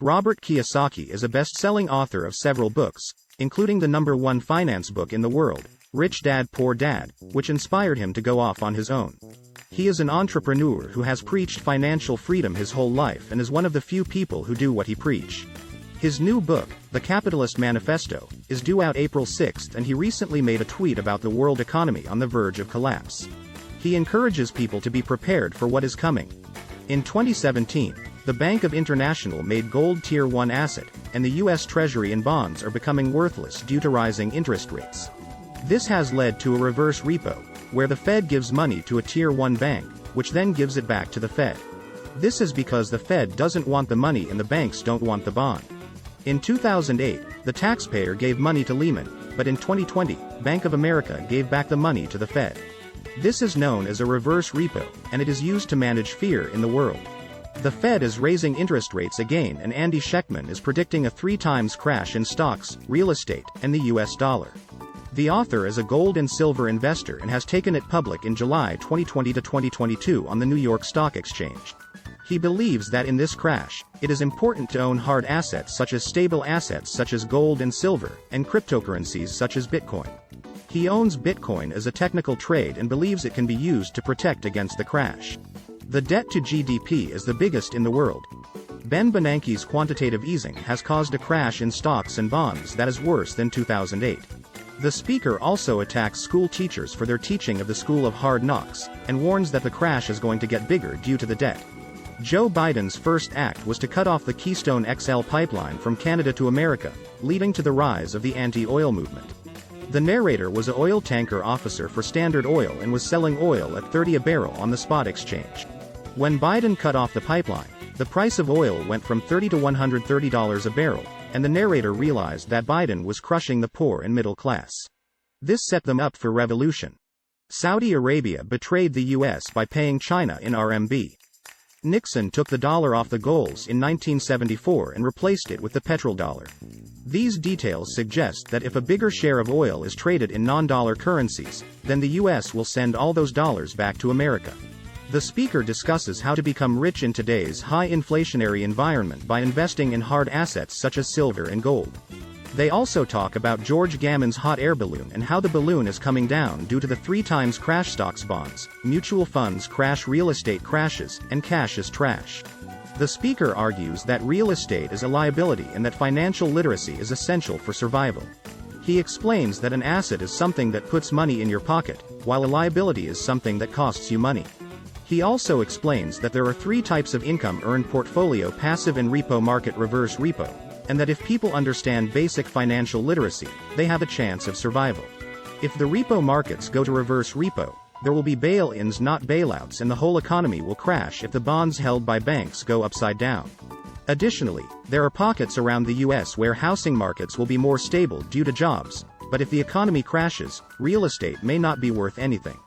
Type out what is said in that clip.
Robert Kiyosaki is a best-selling author of several books, including the #1 finance book in the world, Rich Dad Poor Dad, which inspired him to go off on his own. He is an entrepreneur who has preached financial freedom his whole life and is one of the few people who do what he preach. His new book, The Capitalist Manifesto, is due out April 6 and he recently made a tweet about the world economy on the verge of collapse. He encourages people to be prepared for what is coming. In 2017, the Bank of International made gold Tier 1 asset, and the U.S. Treasury and bonds are becoming worthless due to rising interest rates. This has led to a reverse repo, where the Fed gives money to a Tier 1 bank, which then gives it back to the Fed. This is because the Fed doesn't want the money and the banks don't want the bond. In 2008, the taxpayer gave money to Lehman, but in 2020, Bank of America gave back the money to the Fed. This is known as a reverse repo, and it is used to manage fear in the world. The Fed is raising interest rates again, and Andy Schectman is predicting a 3x crash in stocks, real estate, and the US dollar. The author is a gold and silver investor and has taken it public in July 2020 to 2022 on the New York Stock Exchange. He believes that in this crash, it is important to own hard assets such as stable assets such as gold and silver, and cryptocurrencies such as Bitcoin. He owns Bitcoin as a technical trade and believes it can be used to protect against the crash. The debt to GDP is the biggest in the world. Ben Bernanke's quantitative easing has caused a crash in stocks and bonds that is worse than 2008. The speaker also attacks school teachers for their teaching of the School of Hard Knocks, and warns that the crash is going to get bigger due to the debt. Joe Biden's first act was to cut off the Keystone XL pipeline from Canada to America, leading to the rise of the anti-oil movement. The narrator was an oil tanker officer for Standard Oil and was selling oil at $30 a barrel on the spot exchange. When Biden cut off the pipeline, the price of oil went from $30 to $130 a barrel, and the narrator realized that Biden was crushing the poor and middle class. This set them up for revolution. Saudi Arabia betrayed the US by paying China in RMB. Nixon took the dollar off the goals in 1974 and replaced it with the petrodollar. These details suggest that if a bigger share of oil is traded in non-dollar currencies, then the US will send all those dollars back to America. The speaker discusses how to become rich in today's high inflationary environment by investing in hard assets such as silver and gold. They also talk about George Gammon's hot air balloon and how the balloon is coming down due to the 3x crash stocks bonds, mutual funds crash, real estate crashes, and cash is trash. The speaker argues that real estate is a liability and that financial literacy is essential for survival. He explains that an asset is something that puts money in your pocket, while a liability is something that costs you money. He also explains that there are 3 types of income earned: portfolio, passive, and repo market reverse repo, and that if people understand basic financial literacy, they have a chance of survival. If the repo markets go to reverse repo, there will be bail-ins, not bailouts, and the whole economy will crash if the bonds held by banks go upside down. Additionally, there are pockets around the US where housing markets will be more stable due to jobs, but if the economy crashes, real estate may not be worth anything.